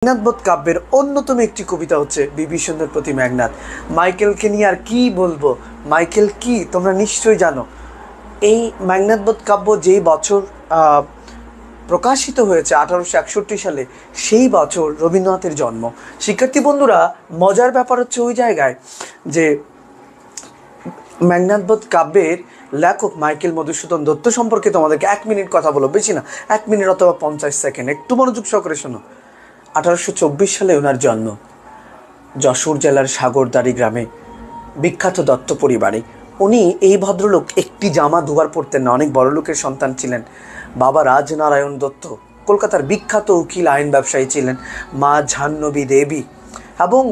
মেঘনাদবধ কাব্যের অন্যতম একটি কবিতা হচ্ছে বিভীষণের প্রতি মেঘনাদ। মাইকেলকে নিয়ে আর কি বলবো, মাইকেল কি তোমরা নিশ্চয়ই জানো। এই মেঘনাদবধ কাব্য যেই বছর প্রকাশিত হয়েছে 1861 সালে, সেই বছর রবীন্দ্রনাথের জন্ম। শিক্ষার্থী বন্ধুরা, মজার ব্যাপার হচ্ছে ওই জায়গায় যে মেঘনাদবধ কাব্যের লেখক মাইকেল মধুসূদন দত্ত সম্পর্কে তোমাদেরকে 1 মিনিট কথা বলো, বেশি না, 1 মিনিট অথবা 50 সেকেন্ড, একটু মনোযোগ সহকারে শোনো। 1824 সালে ওনার জন্ম যশোর জেলার সাগরদাড়ি গ্রামে, বিখ্যাত দত্ত পরিবারে। উনি এই ভদ্রলোক একটি জামা দুবার পরতেন না, অনেক বড় লোকের সন্তান ছিলেন। বাবা রাজনারায়ণ দত্ত কলকাতার বিখ্যাত উকিল, আইন ব্যবসায়ী ছিলেন। মা জাহ্নবী দেবী, এবং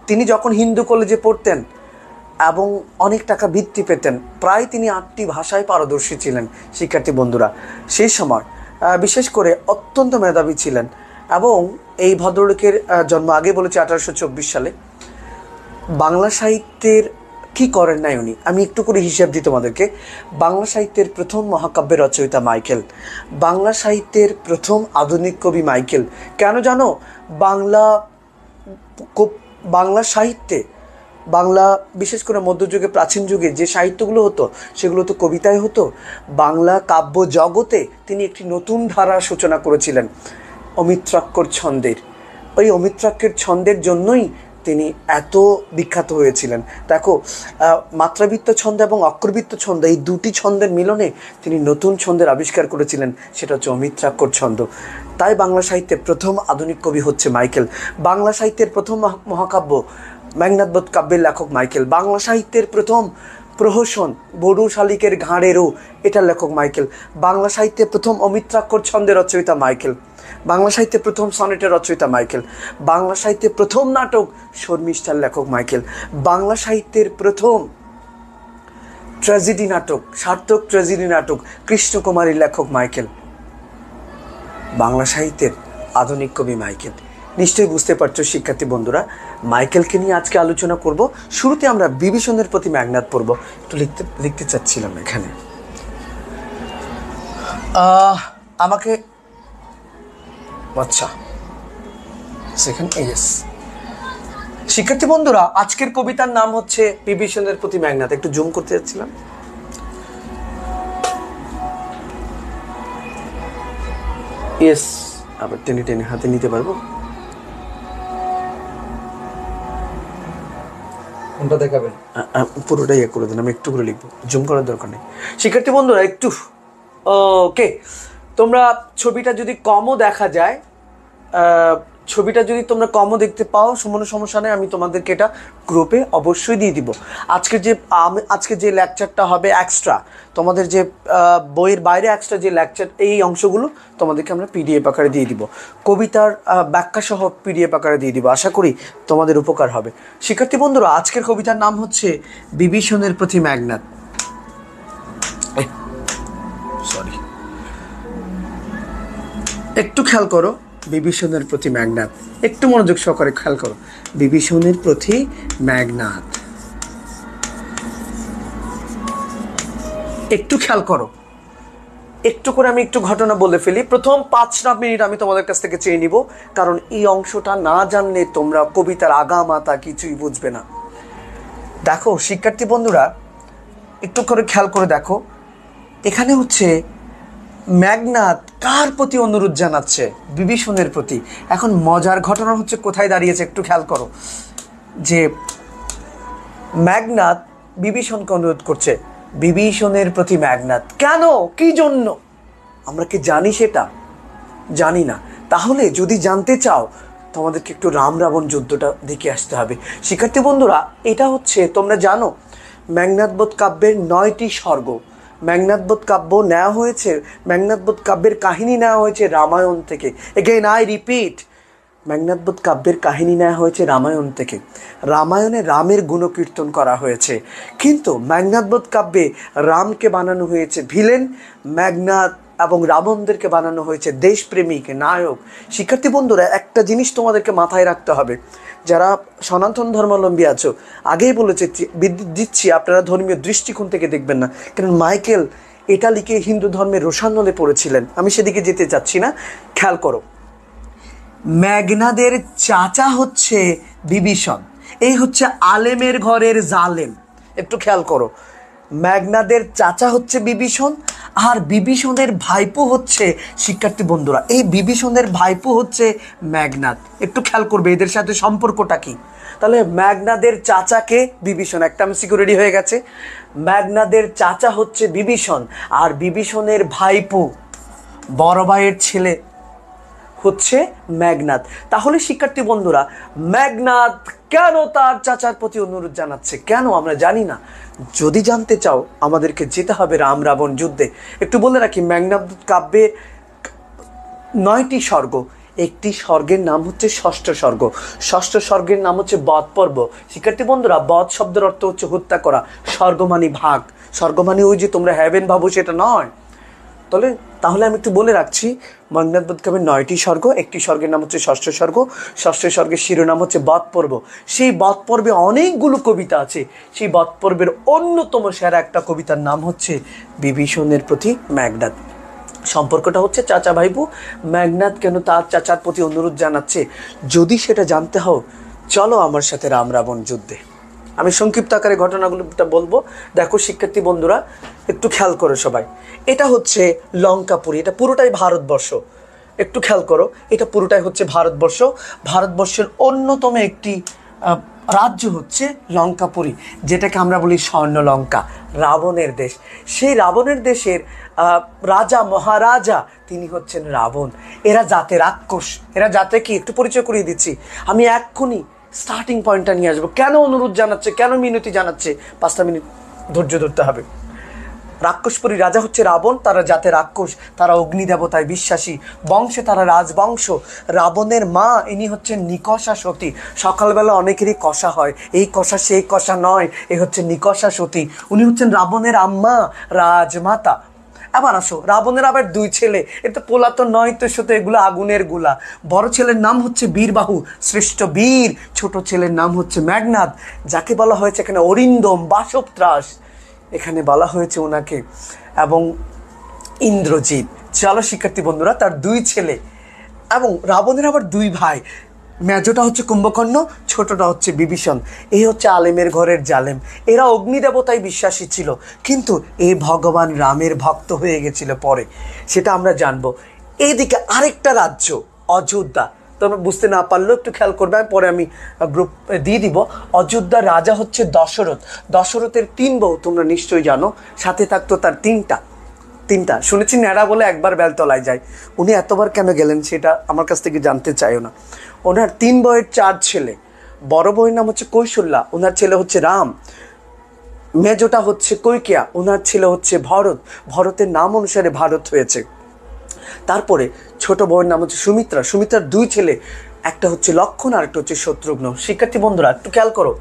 তিনি যখন হিন্দু কলেজে পড়তেন এবং অনেক টাকা বৃত্তি পেতেন, প্রায় তিনি 8টি ভাষায় পারদর্শী ছিলেন। শিক্ষার্থী বন্ধুরা, সেই সময় বিশেষ করে অত্যন্ত মেধাবী ছিলেন। এবং এই ভদ্রলোকের জন্ম আগে বলেছি 1824 সালে। বাংলা সাহিত্যের কি করেন নাই উনি, আমি একটু করে হিসাব দিই তোমাদেরকে। বাংলা সাহিত্যের প্রথম মহাকাব্যের রচয়িতা মাইকেল, বাংলা সাহিত্যের প্রথম আধুনিক কবি মাইকেল। কেন জানো? বাংলা সাহিত্যে, বাংলা বিশেষ করে মধ্যযুগে, প্রাচীন যুগে যে সাহিত্যগুলো হতো সেগুলো তো কবিতায় হতো। বাংলা কাব্য জগতে তিনি একটি নতুন ধারার সূচনা করেছিলেন, অমিত্রাক্ষর ছন্দের। ওই অমিত্রাক্ষর ছন্দের জন্যই তিনি এত বিখ্যাত হয়েছিলেন। দেখো, মাত্রাবৃত্ত ছন্দ এবং অক্ষরবৃত্ত ছন্দ, এই দুটি ছন্দের মিলনে তিনি নতুন ছন্দের আবিষ্কার করেছিলেন, সেটা হচ্ছে অমিত্রাক্ষর ছন্দ। তাই বাংলা সাহিত্যের প্রথম আধুনিক কবি হচ্ছে মাইকেল। বাংলা সাহিত্যের প্রথম মহাকাব্য মেঘনাদবধ কাব্যের লেখক মাইকেল। বাংলা সাহিত্যের প্রথম প্রহসন বড়ু শালিকের ঘাড়েরও, এটার লেখক মাইকেল। বাংলা সাহিত্যের প্রথম অমিত্রাক্ষর ছন্দের রচয়িতা মাইকেল। বাংলা সাহিত্যে প্রথম সনেটের রচয়িতা মাইকেল। বাংলা সাহিত্যে প্রথম নাটক শর্মিষ্ঠার লেখক মাইকেল। বাংলা সাহিত্যের প্রথম ট্র্যাজেডি নাটক, সার্থক ট্র্যাজেডি নাটক কৃষ্ণকুমারীর লেখক মাইকেল। বাংলা সাহিত্যের আধুনিক কবি মাইকেল। নিশ্চয়ই বুঝতে পারছো শিক্ষার্থী বন্ধুরা, মাইকেলকে নিয়ে আজকে আলোচনা করব। শুরুতে আমরা বিভীষণের প্রতি মেঘনাদ পড়ব। একটু লিখতে চাচ্ছিলাম এখানে, আমাকে, আচ্ছা সেখানে, ইয়েস। শিক্ষার্থী বন্ধুরা, আজকের কবিতার নাম হচ্ছে বিভীষণের প্রতি মেঘনাদ। একটু জুম করতে যাচ্ছিলাম। ইয়েস, আবার টেনে টেনে হাতে নিতে পারবো। কোনটা দেখাবেন? পুরোটাই করে দিন, আমি একটু করে লিখবো, জুম করার দরকার নেই। শিক্ষার্থী বন্ধুরা একটু ওকে, তোমরা ছবিটা যদি কমও দেখা যায়, ছবিটা যদি তোমরা কমও দেখতে পাও, সমস্যা নেই, আমি তোমাদেরকে এটা গ্রুপে অবশ্যই দিয়ে দিব। আজকে যে লেকচারটা হবে এক্সট্রা, তোমাদের যে বইয়ের বাইরে এক্সট্রা যে লেকচার, এই অংশগুলো তোমাদেরকে আমরা পিডিএফ আকারে দিয়ে দিব, কবিতার ব্যাখ্যা সহ পিডিএফ আকারে দিয়ে দিব। আশা করি তোমাদের উপকার হবে। শিক্ষার্থী বন্ধুরা, আজকের কবিতার নাম হচ্ছে বিভীষণের প্রতি মেঘনাদ। সরি, একটু খেয়াল করো, বিভীষণের প্রতি মেঘনাদ, একটু মনোযোগ সহকারে খেয়াল করো। বিভীষণের প্রতি মেঘনাদ, একটু খেয়াল করো। একটু করে আমি একটু ঘটনা বলে ফেলি। প্রথম 5 মিনিট আমি তোমাদের কাছ থেকে চেয়ে নিব, কারণ এই অংশটা না জানলে তোমরা কবিতার আগা মাথা কিছুই বুঝবে না। দেখো শিক্ষার্থী বন্ধুরা, একটু করে খেয়াল করে দেখো, এখানে হচ্ছে মেঘনাদ কার প্রতি অনুরোধ জানাচ্ছে? বিভীষণের প্রতি। এখন মজার ঘটনা হচ্ছে কোথায় দাঁড়িয়েছে, একটু খেয়াল করো, যে মেঘনাদ বিভীষণকে অনুরোধ করছে, বিভীষণের প্রতি মেঘনাদ। কেন, কি জন্য? আমরা কি জানি সেটা? জানি না। তাহলে যদি জানতে চাও, তোমাদেরকে একটু রাম রাবণ যুদ্ধটা দেখে আসতে হবে। শিক্ষার্থী বন্ধুরা, এটা হচ্ছে, তোমরা জানো মেঘনাদবধ কাব্যের 9টি স্বর্গ। মেঘনাদবধ কাব্য নেওয়া হয়েছে, মেঘনাদবধ কাব্যের কাহিনী নেওয়া হয়েছে রামায়ণ থেকে। এগেইন আই রিপিট, মেঘনাদবধ কাব্যের কাহিনী নেওয়া হয়েছে রামায়ণ থেকে। রামায়ণে রামের গুণকীর্তন করা হয়েছে, কিন্তু মেঘনাদবধ কাব্যে রামকে বানানো হয়েছে ভিলেন, মেঘনাদ এবং রাবণদেরকে বানানো হয়েছে দেশপ্রেমিক নায়ক। শিক্ষার্থী বন্ধুরা, একটা জিনিস তোমাদেরকে মাথায় রাখতে হবে, যারা সনাতন ধর্মাবলম্বী আছো, আগেই বলেছি, বিদ্যুৎ দিচ্ছি, আপনারা ধর্মীয় দৃষ্টিকোণ থেকে দেখবেন না, কারণ মাইকেল এটা লিখে হিন্দু ধর্মের রোষানলে পড়েছিলেন। আমি সেদিকে যেতে চাচ্ছি না, খেয়াল করো। মেঘনাদের চাচা হচ্ছে বিভীষণ। এই হচ্ছে আলেমের ঘরের জালেম। একটু খেয়াল করো, মেঘনাদের চাচা হচ্ছে বিভীষণ, আর বিভীষণের ভাইপো হচ্ছে, শিক্ষার্থী বন্ধুরা, এই বিভীষণের ভাইপো হচ্ছে মেঘনাদ। একটু খেয়াল করবে এদের সাথে সম্পর্কটা কি। তাহলে মেঘনাদের চাচাকে বিভীষণ, একটা এমসিকিউ রেডি হয়ে গেছে। মেঘনাদের চাচা হচ্ছে বিভীষণ, আর বিভীষণের ভাইপো বড় ভাইয়ের ছেলে হচ্ছে মেঘনাদ। তাহলে শিক্ষার্থী বন্ধুরা, মেঘনাদ কেন তার চাচার প্রতি অনুরোধ জানাচ্ছে, কেন আমরা জানি না। যদি জানতে চাও আমাদেরকে যেতে হবে রাম রাবণ যুদ্ধে। একটু বলে রাখি, মেঘনাদ কাব্যে 9টি স্বর্গ, একটি স্বর্গের নাম হচ্ছে ষষ্ঠ স্বর্গ, ষষ্ঠ স্বর্গের নাম হচ্ছে বধ পর্ব। শিক্ষার্থী বন্ধুরা, বধ শব্দের অর্থ হচ্ছে হত্যা করা, স্বর্গ মানে ভাগ, স্বর্গ মানে ওই যে তোমরা হ্যাভেন ভাবো সেটা নয়। তাহলে আমি একটু বলে রাখছি, মেঘনাদ বধ কাব্যের 9টি স্বর্গ, একটি স্বর্গের নাম হচ্ছে ষষ্ঠ স্বর্গ, ষষ্ঠ স্বর্গের শিরোনাম হচ্ছে বধ পর্ব। সেই বধ পর্বে অনেকগুলো কবিতা আছে, সেই বধ পর্বের অন্যতম সেরা একটা কবিতার নাম হচ্ছে বিভীষণের প্রতি মেঘনাদ। সম্পর্কটা হচ্ছে চাচা ভাইপো। মেঘনাদ কেন তার চাচার প্রতি অনুরোধ জানাচ্ছে, যদি সেটা জানতে হও চলো আমার সাথে রাম রাবণ যুদ্ধে। আমি সংক্ষিপ্ত আকারে ঘটনাগুলোটা বলবো। দেখো শিক্ষার্থী বন্ধুরা, একটু খেয়াল করো সবাই, এটা হচ্ছে লঙ্কাপুরী, এটা পুরোটাই ভারতবর্ষ। একটু খেয়াল করো, এটা পুরোটাই হচ্ছে ভারতবর্ষ। ভারতবর্ষের অন্যতম একটি রাজ্য হচ্ছে লঙ্কাপুরী, যেটাকে আমরা বলি স্বর্ণলঙ্কা, রাবণের দেশ। সেই রাবণের দেশের রাজা মহারাজা তিনি হচ্ছেন রাবণ। এরা জাতে রাক্ষস, এরা জাতে কি একটু পরিচয় করিয়ে দিচ্ছি আমি এক্ষুনি। স্টার্টিং পয়েন্টটা নিয়ে আসবো, কেন অনুরোধ জানাচ্ছে, কেন মিনতি জানাচ্ছে, 5টা মিনিট ধৈর্য ধরতে হবে। রাক্ষসপুরী রাজা হচ্ছে রাবণ, তারা জাতে রাক্ষস, তারা অগ্নি দেবতায় বিশ্বাসী, বংশে তারা রাজবংশ। রাবণের মা ইনি হচ্ছেন নিকষা সতী। সকালবেলা অনেকেরই কষা হয়, এই কষা সেই কষা নয়, এ হচ্ছে নিকষা সতী। উনি হচ্ছেন রাবণের আম্মা, রাজমাতা। আবার আসো, রাবণের আবার 2 ছেলে, এটা পোলা তো নয় তো সত, এগুলো আগুনের গুলা। বড় ছেলের নাম হচ্ছে বীরবাহু, শ্রেষ্ঠ বীর। ছোট ছেলের নাম হচ্ছে মেঘনাদ, যাকে বলা হয়েছে এখানে অরিন্দম, বাসবত্রাস এখানে বলা হয়েছে ওনাকে, এবং ইন্দ্রজিৎ। চলো শিক্ষার্থী বন্ধুরা, তার 2 ছেলে, এবং রাবণের আবার 2 ভাই, মেজোটা হচ্ছে কুম্ভকর্ণ, ছোটটা হচ্ছে বিভীষণ। এই হচ্ছে আলেমের ঘরের জালেম। এরা অগ্নিদেবতায় বিশ্বাসী ছিল, কিন্তু এই ভগবান রামের ভক্ত হয়ে গেছিল পরে, সেটা আমরা জানবো। এইদিকে আরেকটা রাজ্য অযোধ্যা, তোমরা বুঝতে না পারলেও একটু খেয়াল করবে, পরে আমি গ্রুপ দিয়ে দিব। অযোধ্যার রাজা হচ্ছে দশরথ। দশরথের 3 বউ তোমরা নিশ্চয়ই জানো, সাথে থাকতো তার 3টা। শুনেছি ন্যাড়া বলে একবার বেলতলায় যায়। উনি এতবার কেন গেলেন সেটা আমার কাছ থেকে জানতে চাইও না। ওনার 3 বউয়ের 4 ছেলে। বড় বউয়ের নাম হচ্ছে কৌশল্যা, ওনার ছেলে হচ্ছে রাম। মেজোটা হচ্ছে কৈকেয়ী, ওনার ছেলে হচ্ছে ভরত, ভরতের নাম অনুসারে ভারত হয়েছে। তারপরে ছোট বউয়ের নাম হচ্ছে সুমিত্রা, সুমিত্রার 2 ছেলে, একটা হচ্ছে লক্ষণ আর একটা হচ্ছে শত্রুঘ্ন। শিক্ষার্থী বন্ধুরা একটু খেয়াল করো,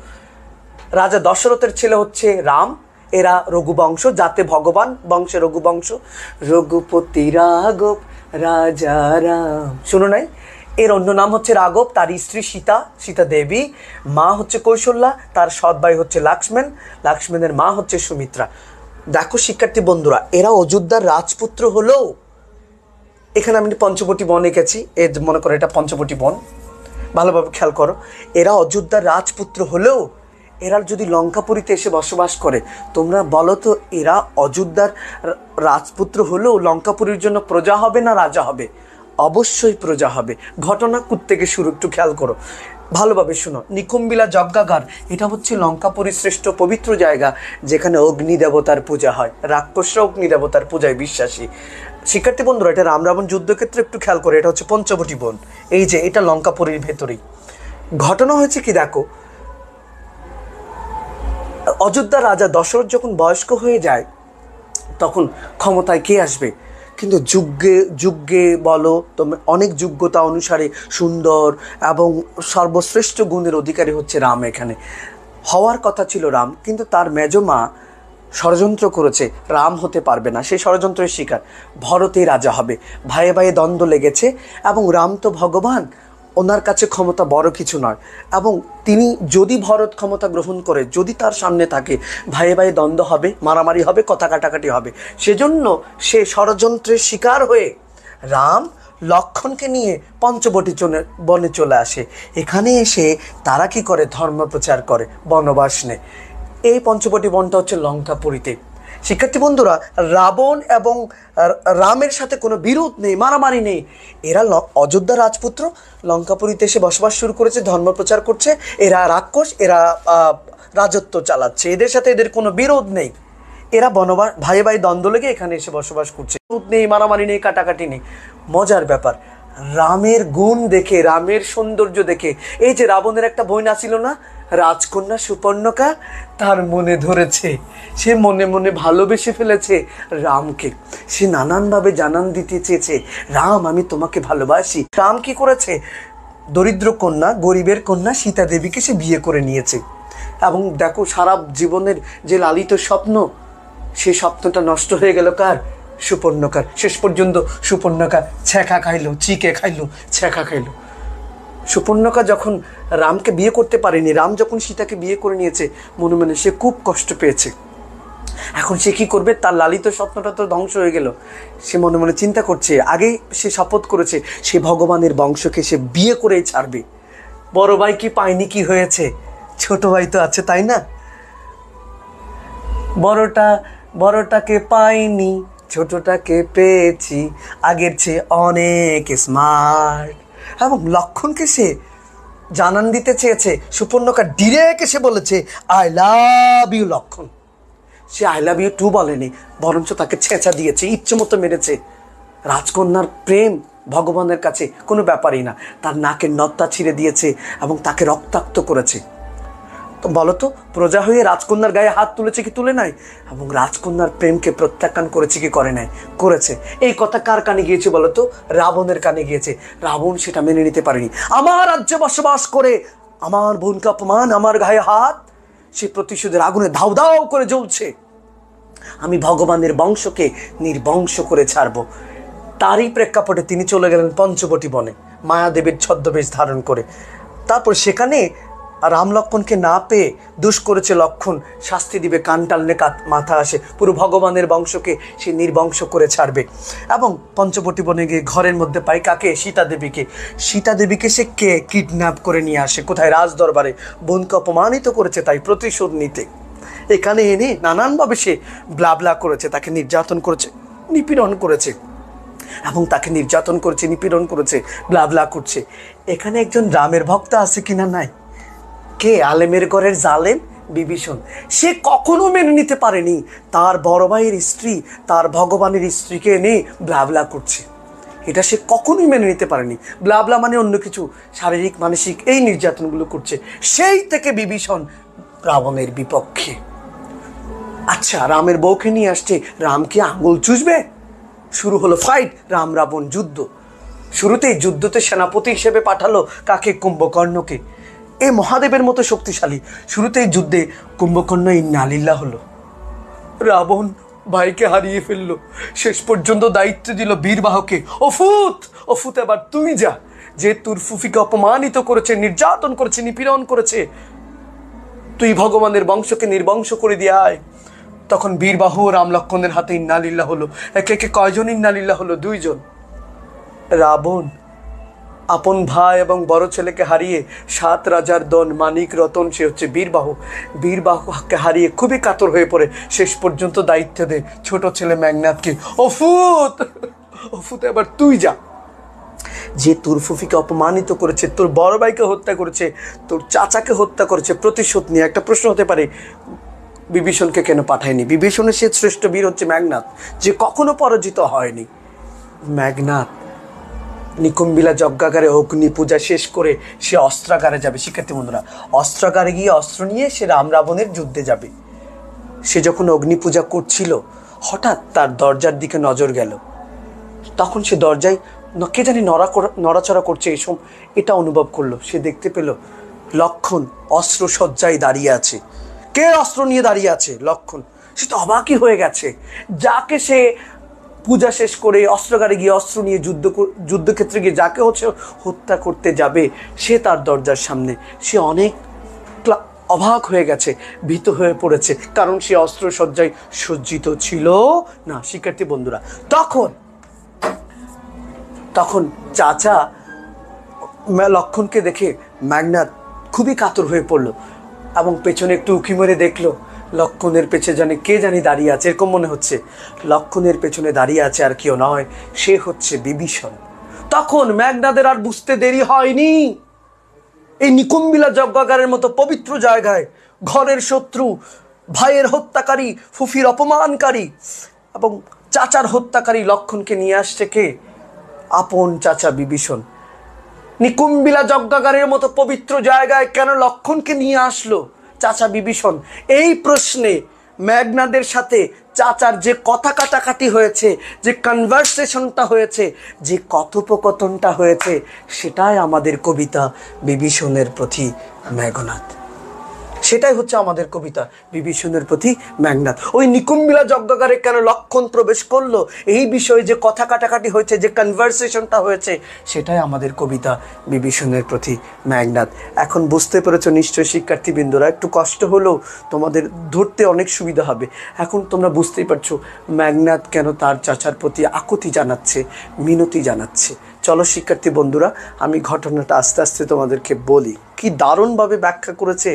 রাজা দশরথের ছেলে হচ্ছে রাম, এরা রঘুবংশ, যাতে ভগবান বংশে রঘুবংশ। রঘুপতি রাঘব রাজা রাম, শুনো নাই? এর অন্য নাম হচ্ছে রাঘব, তার স্ত্রী সীতা, সীতা দেবী, মা হচ্ছে কৌশল্যা, তার সৎ ভাই হচ্ছে লক্ষ্মণ, লক্ষ্মণের মা হচ্ছে সুমিত্রা। দেখো শিক্ষার্থী বন্ধুরা, এরা অযোধ্যার রাজপুত্র হলেও, এখানে আমি পঞ্চবটি বন এঁকেছি, মনে করো এটা পঞ্চবটি বন, ভালোভাবে খেয়াল করো। এরা অযোধ্যার রাজপুত্র হলেও এরা যদি লঙ্কাপুরীতে এসে বসবাস করে, তোমরা বলো তো, এরা অযোধ্যার রাজপুত্র হলেও লঙ্কাপুরীর জন্য প্রজা হবে না রাজা হবে? অবশ্যই প্রজা হবে। ঘটনা থেকে শুরু, একটু খেয়াল করো, ভালোভাবে শোনো। নিকুম্বিলা যজ্ঞাগার, এটা হচ্ছে লঙ্কাপুরীর শ্রেষ্ঠ পবিত্র জায়গা, যেখানে অগ্নি দেবতার পূজা হয়। রাক্ষসরা অগ্নি দেবতার পূজায় বিশ্বাসী। শিক্ষার্থী বন্ধুরা, এটা রাম রাবণ যুদ্ধক্ষেত্রে একটু খেয়াল করে, এটা হচ্ছে পঞ্চবটি বন, এই যে এটা লঙ্কাপুরীর ভেতরেই। ঘটনা হয়েছে কি দেখো, অযোধ্যা রাজা দশরথ যখন বয়স্ক হয়ে যায়, তখন ক্ষমতায় কে আসবে? কিন্তু যুগে বলো তোমরা, অনেক যোগ্যতা অনুসারে সুন্দর এবং সর্বশ্রেষ্ঠ গুণের অধিকারী হচ্ছে রাম। এখানে হওয়ার কথা ছিল রাম, কিন্তু তার মেজো মা ষড়যন্ত্র করেছে, রাম হতে পারবে না, সেই ষড়যন্ত্রের শিকার। ভরতই রাজা হবে, ভাইয়ে ভাইয়ে দ্বন্দ্ব লেগেছে, এবং রাম তো ভগবান, ওনার কাছে ক্ষমতা বড় কিছু নয়, এবং তিনি যদি ভরত ক্ষমতা গ্রহণ করে, যদি তার সামনে থাকে, ভাইয়ে ভাইয়ে দ্বন্দ্ব হবে, মারামারি হবে, কথা কাটাকাটি হবে। সেজন্য সে ষড়যন্ত্রের শিকার হয়ে রাম লক্ষ্মণকে নিয়ে পঞ্চবটি বনে চলে আসে। এখানে এসে তারা কি করে, ধর্ম প্রচার করে, বনবাস নেয়। এই পঞ্চবটি বনটা হচ্ছে লঙ্কাপুরীতে। শিক্ষার্থী বন্ধুরা, রাবণ এবং রামের সাথে কোনো বিরোধ নেই, মারামারি নেই। এরা অযোধ্যা রাজপুত্র, লঙ্কাপুরীতে এসে বসবাস শুরু করেছে, ধর্ম প্রচার করছে। এরা রাক্ষস, এরা রাজত্ব চালাচ্ছে, এদের সাথে এদের কোনো বিরোধ নেই। এরা বনবাস, ভাই ভাই দ্বন্দ্ব লেগে এখানে এসে বসবাস করছে। বিরোধ নেই, মারামারি নেই, কাটাকাটি নেই। মজার ব্যাপার, রামের গুণ দেখে, রামের সৌন্দর্য দেখে, এই যে রাবণের একটা বোন ছিল না, রাজকন্যা সুপর্ণকা, তার মনে ধরেছে, সে মনে মনে ভালোবেসে ফেলেছে রামকে। সে নানানভাবে জানান দিতে চেয়েছে, রাম আমি তোমাকে ভালোবাসি। রাম কি করেছে, দরিদ্র কন্যা, গরিবের কন্যা সীতা দেবীকে সে বিয়ে করে নিয়েছে। এবং দেখো, সারা জীবনের যে লালিত স্বপ্ন, সে স্বপ্নটা নষ্ট হয়ে গেল কার, সুপর্ণকার। শেষ পর্যন্ত সুপর্ণকা ছ্যাঁকা খাইলো, চিকে খাইলো, ছ্যাঁকা খাইলো। সুপর্ণকা যখন রামকে বিয়ে করতে পারেনি, রাম যখন সীতাকে বিয়ে করে নিয়েছে, মনে মনে সে খুব কষ্ট পেয়েছে। এখন সে কি করবে, তার লালিত স্বপ্নটা তো ধ্বংস হয়ে গেল। সে মনে মনে চিন্তা করছে, আগেই সে শপথ করেছে সে ভগবানের বংশকে সে বিয়ে করেই ছাড়বে। বড় ভাই কি পায়নি, কি হয়েছে, ছোট ভাই তো আছে, তাই না? বড়টাকে পাইনি, ছোটটাকে পেয়েছি, আগের চেয়ে অনেক স্মার্ট। এবং লক্ষ্মণকে সে জানান দিতে চেয়েছে। সুপর্ণকা ডিরেক্ট এসে বলেছে, আই লাভ ইউ লক্ষ্মণ। সে আই লাভ ইউ টু বলেনি, বরঞ্চ তাকে ছেঁচা দিয়েছে, ইচ্ছে মতো মেরেছে। রাজকন্যার প্রেম ভগবানের কাছে কোনো ব্যাপারই না। তার নাকের নত্তা ছিঁড়ে দিয়েছে এবং তাকে রক্তাক্ত করেছে। তো বলো তো, প্রজা হয়ে রাজকন্যার গায়ে হাত তুলেছে কি তুলে নাই? এবং রাজকন্যার প্রেমকে প্রত্যাখ্যান করেছে কি করে নাই? করেছে। এই কথা কার কানে গিয়েছে বলো তো? রাবণের কানে গিয়েছে। রাবণ সেটা মেনে নিতে পারেনি। আমার রাজ্যে বসবাস করে আমার বোনকে অপমান, আমার গায়ে হাত, সে প্রতিশোধের আগুনে ধাউ ধাউ করে জ্বলছে। আমি ভগবানের বংশকে নির্বংশ করে ছাড়ব। তারই প্রেক্ষাপটে তিনি চলে গেলেন পঞ্চবটি বনে, মায়াদেবীর ছদ্মবেশ ধারণ করে। তারপর সেখানে রাম লক্ষ্মণকে না পেয়ে দুষ করেছে লক্ষ্মণ, শাস্তি দিবে, কান টানলে মাথা আসে, পুরো ভগবানের বংশকে সে নির্বংশ করে ছাড়বে। এবং পঞ্চবটি বনে গিয়ে ঘরের মধ্যে পাই কাকে? সীতা দেবীকে। সীতা দেবীকে সে কে কিডন্যাপ করে নিয়ে আসে কোথায়? রাজ দরবারে। বোনকে অপমানিত করেছে, তাই প্রতিশোধ নিতে এখানে এনে নানানভাবে সে ব্লাবলা করেছে, তাকে নির্যাতন করেছে, নিপীড়ন করেছে, এবং তাকে নির্যাতন করেছে, নিপীড়ন করেছে, ব্লাবলা করছে। এখানে একজন রামের ভক্ত আছে কিনা? নাই। কে? আলেমের ঘরের জালেম বিভীষণ। সে কখনো মেনে নিতে পারেনি তার বড় ভাইয়ের স্ত্রী তার ভগবানের স্ত্রীকে এনে ব্লাবলা করছে। এটা সে কখনোই মেনে নিতে পারেনি। ব্লাবলা মানে অন্য কিছু, শারীরিক মানসিক এই নির্যাতনগুলো করছে। সেই থেকে বিভীষণ রাবণের বিপক্ষে। আচ্ছা, রামের বউকে নিয়ে আসছে, রাম কি আঙুল চুষবে? শুরু হলো ফাইট, রাম রাবণ যুদ্ধ। শুরুতেই যুদ্ধতে সেনাপতি হিসেবে পাঠালো কাকে? কুম্ভকর্ণকে। এ মহাদেবের মতো শক্তিশালী। শুরুতেই যুদ্ধে কুম্ভকর্ণ ইন্নালিল্লাহ হলো। রাবণ ভাইকে হারিয়ে ফেললো। শেষ পর্যন্ত দায়িত্ব দিল বীরবাহকে, অফুত এবার তুই যা, যে তোর ফুফিকে অপমানিত করেছে, নির্যাতন করেছে, নিপীড়ন করেছে, তুই ভগবানের বংশকে নির্বংশ করে দিয়ে আয়। তখন বীরবাহু রাম লক্ষ্মণের হাতে ইন্নালিল্লাহ হলো। একে একে কয়জন ইন্নালিল্লাহ হলো? 2 জন। রাবণ আপন ভাই এবং বড় ছেলেকে হারিয়ে 7 রাজার দন, মানিক রতন, সে হচ্ছে বীরবাহু। বীরবাহুকে হারিয়ে খুবই কাতর হয়ে পড়ে শেষ পর্যন্ত দায়িত্ব দেয় ছোট ছেলে মেঘনাথকে, অফুত এবার তুই যা, যে তোর ফুফিকে অপমানিত করেছে, তোর বড় ভাইকে হত্যা করেছে, তোর চাচাকে হত্যা করেছে, প্রতিশোধ নিয়ে। একটা প্রশ্ন হতে পারে, বিভীষণকে কেন পাঠায়নি? বিভীষণের সে শ্রেষ্ঠ বীর হচ্ছে মেঘনাথ, যে কখনো পরাজিত হয়নি। মেঘনাথ নিকুম্বিলা যজ্ঞাগারে অগ্নি পূজা শেষ করে সে অস্ত্রাগারে যাবে। শিক্ষার্থী বন্ধুরা, অস্ত্রাগারে গিয়ে অস্ত্র নিয়ে সে রাম রাবণের যুদ্ধে যাবে। সে যখন অগ্নি পূজা করছিল, হঠাৎ তার দরজার দিকে নজর গেল। তখন সে দরজায় কে জানি নড়াচড়া করছে, এটা অনুভব করলো। সে দেখতে পেল লক্ষ্মণ অস্ত্র সজ্জায় দাঁড়িয়ে আছে। কে অস্ত্র নিয়ে দাঁড়িয়ে আছে? লক্ষ্মণ। সে তো অবাকই হয়ে গেছে। যাকে সে পূজা শেষ করে অস্ত্রাগারে গিয়ে অস্ত্র নিয়ে যুদ্ধক্ষেত্রে গিয়ে যাকে হত্যা করতে যাবে, সে তার দরজার সামনে। সে অনেক অবাক হয়ে গেছে, ভীত হয়ে পড়েছে, কারণ সে অস্ত্র সজ্জায় সজ্জিত ছিল না। শিক্ষার্থী বন্ধুরা, তখন চাচা লক্ষণকে দেখে মেঘনাদ খুবই কাতর হয়ে পড়ল এবং পেছনে একটু উঁকি মেরে দেখলো লক্ষণের পেছনে কে জানি দাঁড়িয়ে আছে। এরকম মনে হচ্ছে লক্ষণের পেছনে দাঁড়িয়ে আছে আর কেউ নয়, সে হচ্ছে বিভীষণ। তখন মেঘনাদের আর বুঝতে দেরি হয়নি, এই নিকুম্বিলা যজ্ঞাগারের মতো পবিত্র জায়গায় ঘরের শত্রু, ভাইয়ের হত্যাকারী, ফুফির অপমানকারী এবং চাচার হত্যাকারী লক্ষণকে নিয়ে আসছে কে? আপন চাচা বিভীষণ। নিকুম্বিলা যজ্ঞাগারের মতো পবিত্র জায়গায় কেন লক্ষণকে নিয়ে আসলো চাচা বিভীষণ? এই প্রশ্নে মেঘনাদের সাথে চাচার যে কথা কাটাকাটি হয়েছে, যে কনভারসেশনটা হয়েছে, যে কথোপকথনটা হয়েছে, সেটাই আমাদের কবিতা বিভীষণের প্রতি মেঘনাদ। সেটাই হচ্ছে আমাদের কবিতা বিভীষণের প্রতি মেঘনাদ। ওই নিকুম্বিলা যজ্ঞাগারে কেন লক্ষণ প্রবেশ করলো, এই বিষয়ে যে কথা কাটাকাটি হয়েছে, যে কনভারসেশনটা হয়েছে, সেটাই আমাদের কবিতা বিভীষণের প্রতি মেঘনাদ। এখন বুঝতে পেরেছো নিশ্চয়ই শিক্ষার্থীবৃন্দরা, একটু কষ্ট হলেও তোমাদের ধরতে অনেক সুবিধা হবে। এখন তোমরা বুঝতেই পারছো মেঘনাদ কেন তার চাচার প্রতি আকুতি জানাচ্ছে, মিনতি জানাচ্ছে। চলো শিক্ষার্থী বন্ধুরা, আমি ঘটনাটা আস্তে আস্তে তোমাদেরকে বলি। কি দারুণভাবে ব্যাখ্যা করেছে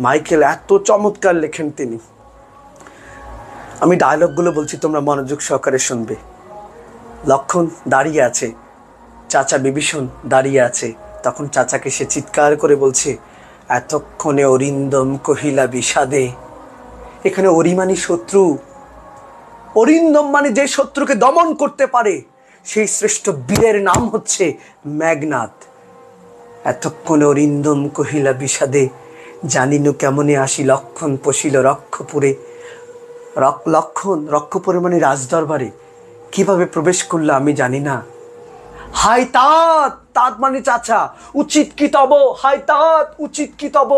মাইকেল, এত চমৎকার লেখেন তিনি। আমি ডায়লগগুলো বলছি, তোমরা মনোযোগ সহকারে শুনবে। লক্ষণ দাঁড়িয়ে আছে, চাচা বিভীষণ দাঁড়িয়ে আছে। তখন চাচাকে সে চিৎকার করে বলছে, এতক্ষণে অরিন্দম কহিলা বিষাদে। এখানে অরি মানে শত্রু, অরিন্দম মানে যে শত্রুকে দমন করতে পারে, সেই শ্রেষ্ঠ বীরের নাম হচ্ছে মেঘনাদ। এতক্ষণে অরিন্দম কহিলা বিষাদে, জানিনু কেমনে আসি লক্ষণ পশিল রক্ষপুরে। লক্ষণ রক্ষপুরে মানে রাজদরবারে কিভাবে প্রবেশ করলো আমি জানি না। হাই তাত, তাত মানে চাচা, উচিত কি তব, হাই তাত উচিত কি তব।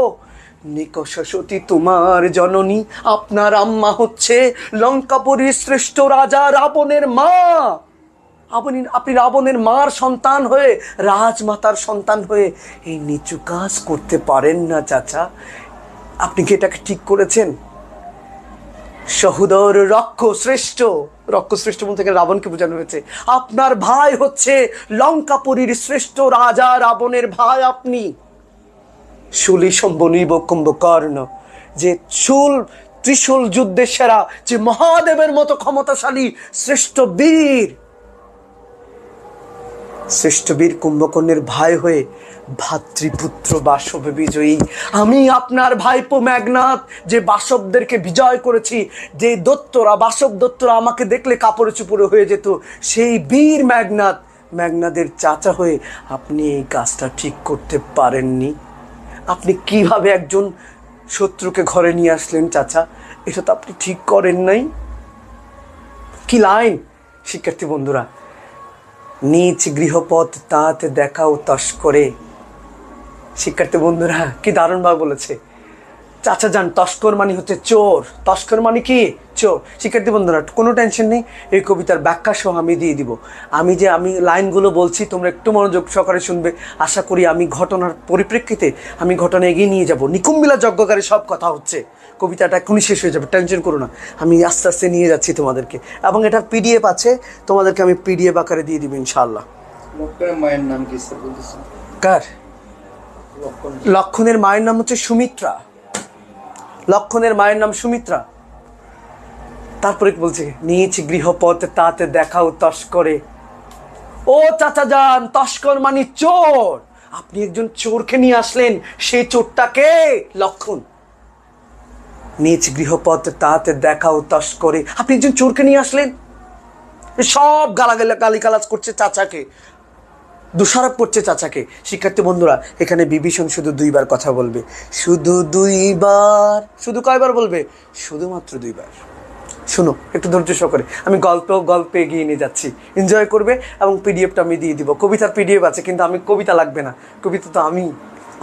নিকষ সতী তোমার জননী, আপনার আম্মা হচ্ছে লঙ্কাপুরীর শ্রেষ্ঠ রাজা রাবণের মা। আপনি রাবণের মার সন্তান হয়ে, রাজমাতার সন্তান হয়ে এই নিচু কাজ করতে পারেন না চাচা। আপনি কি এটাকে ঠিক করেছেন? সহোদর রক্ষ শ্রেষ্ঠ, রক্ষ শ্রেষ্ঠ বলতে গেলে রাবণকে বোঝানো হয়েছে। আপনার ভাই হচ্ছে লঙ্কাপুরীর শ্রেষ্ঠ রাজা রাবণের ভাই আপনি। শুলি সম্বনীব কুম্ভকর্ণ, যে ত্রিশূল যুদ্ধের সেরা, যে মহাদেবের মতো ক্ষমতাশালী শ্রেষ্ঠ বীর, শ্রেষ্ঠ বীর কুম্ভকর্ণের ভাই হয়ে ভাতৃপুত্র বাসব বিজয়ী আমি আপনার ভাইপো মেঘনাদ, যে বাসবদেরকে বিজয় করেছি, যে দত্তরা, বাসব দত্তরা আমাকে দেখলে কাপড়ে চুপড়ে হয়ে যেত, সেই বীর মেঘনাদ, মেঘনাদের চাচা হয়ে আপনি এই কাজটা ঠিক করতে পারেননি। আপনি কিভাবে একজন শত্রুকে ঘরে নিয়ে আসলেন চাচা? এটা তো আপনি ঠিক করেন নাই। কি লাইন শিক্ষার্থী বন্ধুরা, নিজ গৃহপথ তাতে দেখাও তস্করে। শিক্ষার্থী বন্ধুরা কি দারুণভাবে বলেছে চাচা যান। তস্কর মানে হচ্ছে চোর, তস্কর মানে কি? চোর। শিক্ষার্থী বন্ধুরা কোনো টেনশন নেই, এই কবিতার ব্যাখ্যা সহ আমি দিয়ে দিব। আমি লাইনগুলো বলছি তোমরা একটু মনোযোগ সহকারে শুনবে। আশা করি আমি ঘটনার পরিপ্রেক্ষিতে আমি ঘটনা এগিয়ে নিয়ে যাব। নিকুম্বিলা যজ্ঞকারে সব কথা হচ্ছে, কবিতাটা এখনই শেষ হয়ে যাবে, টেনশন করো না। আমি আস্তে আস্তে নিয়ে যাচ্ছি তোমাদেরকে, এবং এটার পিডিএফ আছে, তোমাদেরকে আমি পিডিএফ আকারে দিয়ে দিব ইনশাআল্লাহ। মায়ের নাম কি? কার? লক্ষণের মায়ের নাম হচ্ছে সুমিত্রা। লক্ষণের মায়ের নাম সুমিত্রা। তারপরে বলছে নিজ গৃহপথ তাতে দেখাও তস্করে। ও চাচা যান, তস্কর মানে চোর। আপনি একজন চোরকে নিয়ে আসলেন, সেই চোরটাকে লক্ষণ। নিজ গৃহপথ তাতে দেখাও তস্করে, আপনি একজন চোরকে নিয়ে আসলেন। সব গালিগালাজ করছে চাচাকে, দোষারোপ করছে চাচাকে। শিক্ষার্থী বন্ধুরা এখানে বিভীষণ শুধু দুইবার কথা বলবে, শুধু দুইবার। শুধু কয়বার বলবে? শুধুমাত্র দুইবার। শুনো একটু ধৈর্য সহকারে, আমি গল্পে এগিয়ে নিয়ে যাচ্ছি, এনজয় করবে। এবং পিডিএফটা আমি দিয়ে দিব। কবিতার পিডিএফ আছে, কিন্তু আমি কবিতা লাগবে না, কবিতা তো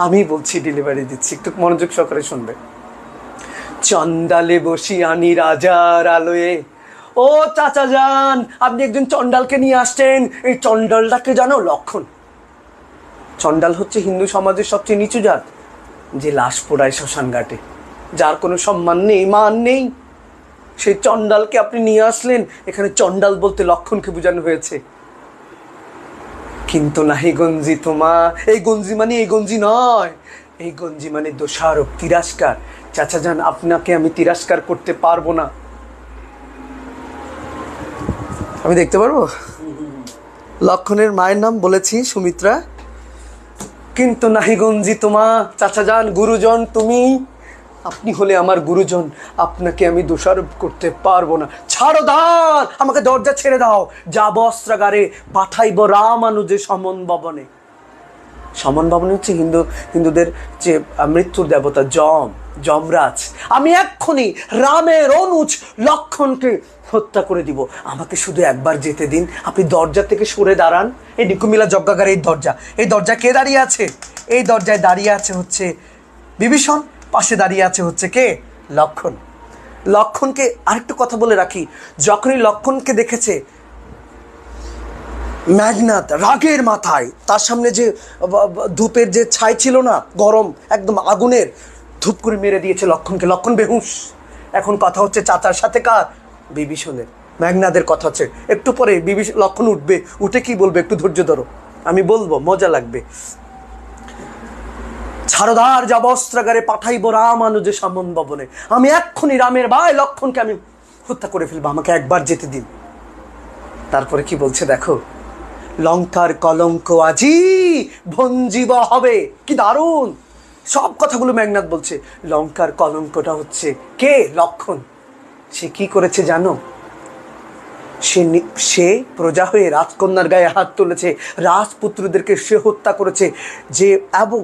আমি বলছি, ডেলিভারি দিচ্ছি, একটু মনোযোগ সহকারে শুনবে। চন্ডালে বসিয়ানি রাজার আলোয়ে। ও চাচা যান, আপনি একজন চন্ডালকে নিয়ে আসছেন। এই চন্ডালটাকে জানো? লক্ষণ। চন্ডাল হচ্ছে হিন্দু সমাজের সবচেয়ে নিচু জাত, যে লাশ পোড়ায় শ্মশান ঘাটে, যার কোনো সম্মান নেই, মান নেই। সেই চন্ডালকে আপনি নিয়ে আসলেন। এখানে চন্ডাল বলতে লক্ষণকে বোঝানো হয়েছে। কিন্তু নাহি গঞ্জি তোমা। এই গঞ্জি মানে এই গঞ্জি নয়, এই গঞ্জি মানে দোষারোপ, তিরস্কার। চাচা যান, আপনাকে আমি তিরস্কার করতে পারবো না। আমি দেখতে পারবো? লক্ষণের মায়ের নাম বলেছি সুমিত্রা। কিন্তু নাহি গঞ্জি তোমা। চাচা যান, গুরুজন তুমি, আপনি হলে আমার গুরুজন, আপনাকে আমি দোষারোপ করতে পারবো না। ছাড়ো দ্বার, আমাকে দরজা ছেড়ে দাও, যাব অস্ত্রাগারে, পাঠাইব রামানুজে সমন ভবনে। সমন ভবনে হচ্ছে হিন্দুদের যে মৃত্যুর দেবতা যমরাজ। আমি এক্ষুনি রামের অনুজ লক্ষণকে হত্যা করে দিব, আমাকে শুধু একবার যেতে দিন। আপনি দরজা থেকে সরে দাঁড়ান। এই নিকুমিলা যজ্ঞাগারের এই দরজা কে দাঁড়িয়ে আছে? এই দরজায় দাঁড়িয়ে আছে হচ্ছে বিভীষণ, পাশে দাঁড়িয়ে আছে হচ্ছে কে? লক্ষণ। লক্ষণকে আরেকটু কথা বলে রাখি, যখনই লক্ষণকে দেখেছে মেঘনাদ রাগের মাথায়, তার সামনে যে ধূপের যে ছাই ছিল না, গরম একদম আগুনের, ধূপ করে মেরে দিয়েছে লক্ষণকে। লক্ষণ বেহুশ। এখন কথা হচ্ছে চাচার সাথে কার? বিভীষণের। মেঘনাদের কথা হচ্ছে। একটু পরে লক্ষণ উঠবে, উঠে কি বলবে একটু ধৈর্য ধরো, আমি বলবো, মজা লাগবে। ছাড়োদার যাব অস্ত্রাগারে, পাঠাইব রামানুজে সমন ভবনে। আমি এক্ষুনি রামের ভাই লক্ষণকে আমি হত্যা করে ফেলবো, আমাকে একবার যেতে দিন। তারপরে কি বলছে দেখো, লঙ্কার কলঙ্ক আজি ভঞ্জিব হবে। কি দারুণ সব কথাগুলো মেঘনাদ বলছে। লঙ্কার কলঙ্কটা হচ্ছে কে? লক্ষণ। সে কি করেছে জানো? সে প্রজা হয়ে রাজকন্যার গায়ে হাত তুলেছে, রাজপুত্রদেরকে সে হত্যা করেছে, এবং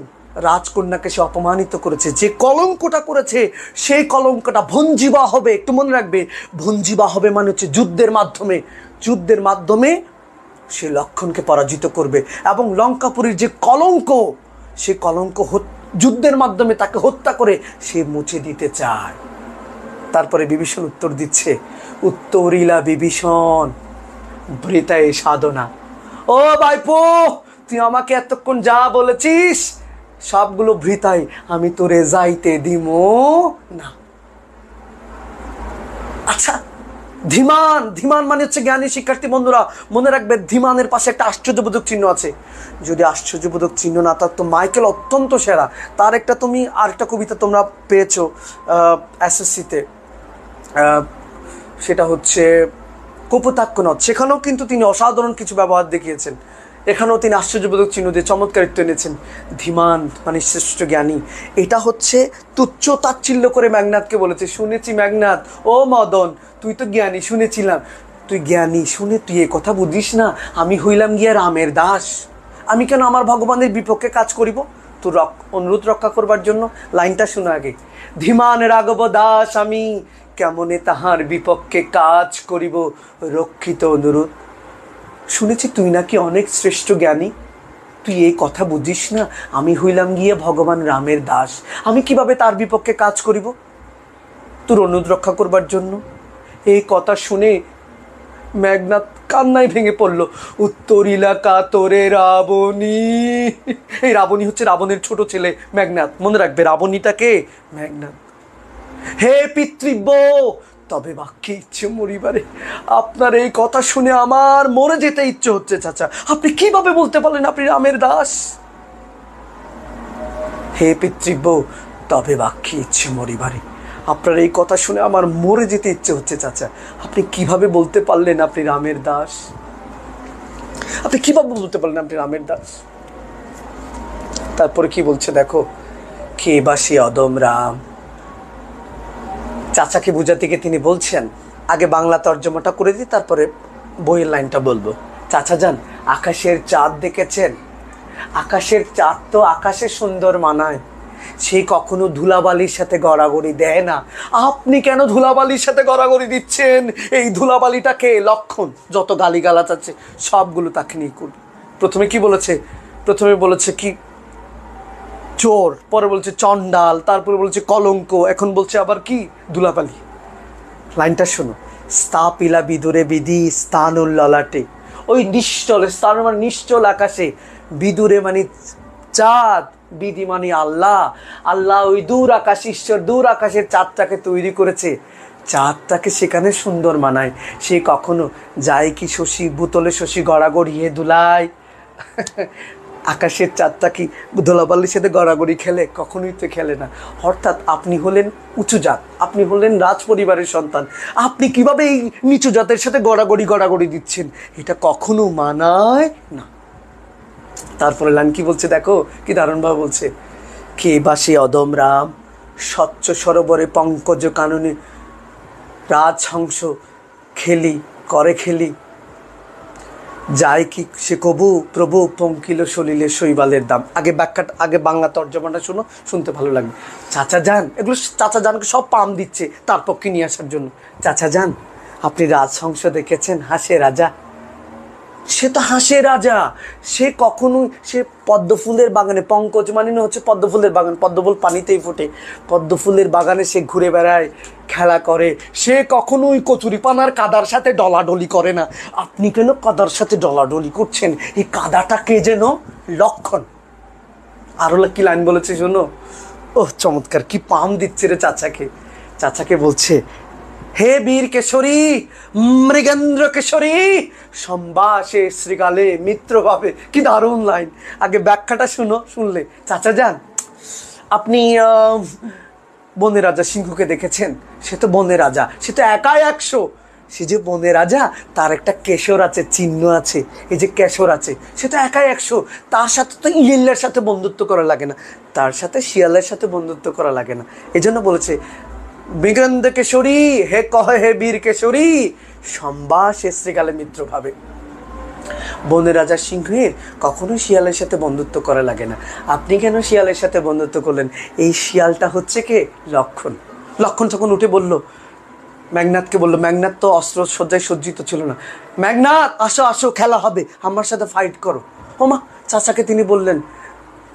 রাজকন্যাকে সে অপমানিত করেছে। যে কলঙ্কটা করেছে, সেই কলঙ্কটা ভঞ্জিবা হবে। একটু মনে রাখবে, ভঞ্জিবা হবে মানে হচ্ছে যুদ্ধের মাধ্যমে সে লক্ষণকে পরাজিত করবে। এবং লঙ্কাপুরীর যে কলঙ্ক, সে কলঙ্ক যুদ্ধের মাধ্যমে তাকে হত্যা করে সে মুছে দিতে চায়। তারপরে বিভীষণ উত্তর দিচ্ছে, উত্তরিলা বিভীষণ বৃথায় সাধনা। ও ভাইপো, তুই আমাকে এতক্ষণ যা বলেছিস সবগুলো বৃথায়, আমি তোরে যাইতে দিমো না। আচ্ছা, ধীমান মানে হচ্ছে জ্ঞানী। শিক্ষার্থী বন্ধুরা মনে রাখবে, ধীমানের পাশে একটা আশ্চর্যবোধক চিহ্ন আছে। যদি আশ্চর্যবোধক চিহ্ন না থাকতো, মাইকেল অত্যন্ত সেরা। তার আরেকটা কবিতা তোমরা পেয়েছো এসএসসিতে, সেটা হচ্ছে কপোতাক্ষ নদ। সেখানেও কিন্তু তিনি অসাধারণ কিছু ব্যবহার দেখিয়েছেন। এখানেও তিনি আশ্চর্যবোধক চিহ্ন দিয়ে চমৎকারিত্ব এনেছেন। ধীমান মানে শ্রেষ্ঠ জ্ঞানী। এটা হচ্ছে তুচ্ছ তাচ্ছিল্য করে মেঘনাদকে বলেছে। শুনেছি মেঘনাদ, ও মদন, তুই তো জ্ঞানী শুনেছিলাম, তুই জ্ঞানী শুনে তুই এ কথা বুঝিস না, আমি হইলাম গিয়া রামের দাস। আমি কেন আমার ভগবানের বিপক্ষে কাজ করিব তোর অনুরোধ রক্ষা করবার জন্য? লাইনটা শোনো আগে। ধীমান রাঘব দাস আমি, কেমনে তাহার বিপক্ষে কাজ করিব, রক্ষিত অনুরোধ। শুনেছি তুই নাকি অনেক শ্রেষ্ঠ জ্ঞানী, তুই এই কথা বুঝিস না, আমি হইলাম গিয়ে ভগবান রামের দাস, আমি কিভাবে তার বিপক্ষে কাজ করিব তোর অনুরোধ রক্ষা করবার জন্য? এই কথা শুনে মেঘনাদ কান্নায় ভেঙে পড়ল। উত্তরিলা কাতরে রাবণী। এই রাবণী হচ্ছে রাবণের ছোট ছেলে মেঘনাদ। মনে রাখবে, রাবণীটাকে মেঘনাদ। হে পিতৃব্য, তবে বাক্যে ইচ্ছে মরিবারে। আপনার এই কথা শুনে আমার মরে যেতে ইচ্ছে হচ্ছে চাচা। আপনি কিভাবে বলতে পারলেন আপনি রামের দাস? হে পিতৃব্য, তবে বাক্যে ইচ্ছে মরিবারে। আপনার এই কথা শুনে আমার মরে যেতে ইচ্ছে হচ্ছে চাচা। আপনি কিভাবে বলতে পারলেন আপনি রামের দাস? আপনি কিভাবে বলতে পারলেন আপনি রামের দাস? তারপরে কি বলছে দেখো, কে বা সে অদম রাম। চাচাকে বুঝাতে গিয়ে তিনি বলছেন, আগে বাংলা তর্জমাটা করে দিই, তারপরে বইয়ের লাইনটা বলবো। চাচা যান, আকাশের চাঁদ দেখেছেন? আকাশের চাঁদ তো আকাশে সুন্দর মানায়, সে কখনো ধুলাবালির সাথে গড়াগড়ি দেয় না। আপনি কেন ধুলাবালির সাথে গড়াগড়ি দিচ্ছেন? এই ধুলাবালিটাকে লক্ষণ যত গালিগালাজ আছে সবগুলো তাকে নিয়ে করবে। প্রথমে বলেছে কি চোর, পরে বলছে চণ্ডাল, তারপরে বলছে কলঙ্ক, এখন বলছে আবার কি ধুলাবালি। লাইনটা শোনো, স্থাপিলা বিদুরে বিধি স্থানুল ললাটে। ওই নিশ্চল, স্থান মানে নিশ্চল আকাশে, বিদুরে মানে চাঁদ, বিধি মানে আল্লাহ। আল্লাহ ওই দূর আকাশ, ঈশ্বর দূর আকাশের চাঁদটাকে তৈরি করেছে, চাঁদটাকে সেখানে সুন্দর মানায়। সে কখনো যায় কি শশী, ভূতলে শশী গড়াগড়িয়ে দুলায়, আকাশের চাঁদটা কি ধুলাবালির সাথে গড়াগড়ি খেলে? কখনোই তো খেলে না। অর্থাৎ আপনি হলেন উঁচু জাত, আপনি হলেন রাজ পরিবারের সন্তান, আপনি কিভাবে এই নিচু জাতের সাথে গড়াগড়ি দিচ্ছেন? এটা কখনো মানায় না। তারপরে লাইন কি বলছে দেখো, কি দারুণভাবে বলছে, কে বাসে অদম রাম, স্বচ্ছ সরোবরে পঙ্কজ কাননে রাজহংস খেলি যায় কি সে কবু প্রভু পঙ্কিল সলিলে শৈবালের দাম। আগে বাংলা তর্জমাটা শুনতে ভালো লাগবে। চাচা যান, এগুলো চাচা যানকে সব পাম দিচ্ছে তার পক্ষে নিয়ে আসার জন্য। চাচা যান, আপনি রাজহংস দেখেছেন? হাসে রাজা, সে তো হাসে রাজা, সে কখনোই সে পদ্মফুলের বাগানে, পঙ্কজ মানে হচ্ছে পদ্মফুলের বাগান, পদ্মফুল পানিতেই ফোটে, পদ্মফুলের বাগানে সে ঘুরে বেড়ায়, খেলা করে, সে কখনোই কচুরিপানার কাদার সাথে ডলাডলি করে না। আপনি কেন কাদার সাথে ডলাডলি করছেন? এই কাদাটা কে যেন লক্ষণ। আরো কি লাইন বলেছে শোনো, ওহ চমৎকার, কি পাম দিচ্ছে রে চাচাকে বলছে, হে বীর কেশরী, মৃগেন্দ্র কেশরী, সম্বাসে শ্রীকালে মিত্র ভাবে। কি দারুণ লাইন। আগে ব্যাখ্যাটা শুনলে চাচা যান, আপনি বনের রাজা সিংহকে দেখেছেন? সে তো বনের রাজা, সে তো একাই 100। সে যে বনের রাজা, তার একটা কেশর আছে, চিহ্ন আছে, এই যে কেশর আছে, সে তো একাই 100। তার সাথে তো ইয়েলের সাথে বন্ধুত্ব করা লাগে না, তার সাথে শিয়ালের সাথে বন্ধুত্ব করা লাগে না। এই জন্য বলেছে, মৃগেন্দ্র কেশরী, হে বীর কেশরী, সম্বাসে শ্রীকালে মিত্র ভাবে। বনের রাজা সিংহের কখনোই শিয়ালের সাথে বন্ধুত্ব করা লাগে না। আপনি কেন শিয়ালের সাথে বন্ধুত্ব করলেন? এই শিয়ালটা হচ্ছে কে? লক্ষণ যখন উঠে বলল, মেঘনাথকে বলল, মেঘনাথ তো অস্ত্র সজ্জায় সজ্জিত ছিল না, মেঘনাথ আসো খেলা হবে, আমার সাথে ফাইট করো। ওমা, চাচাকে তিনি বললেন,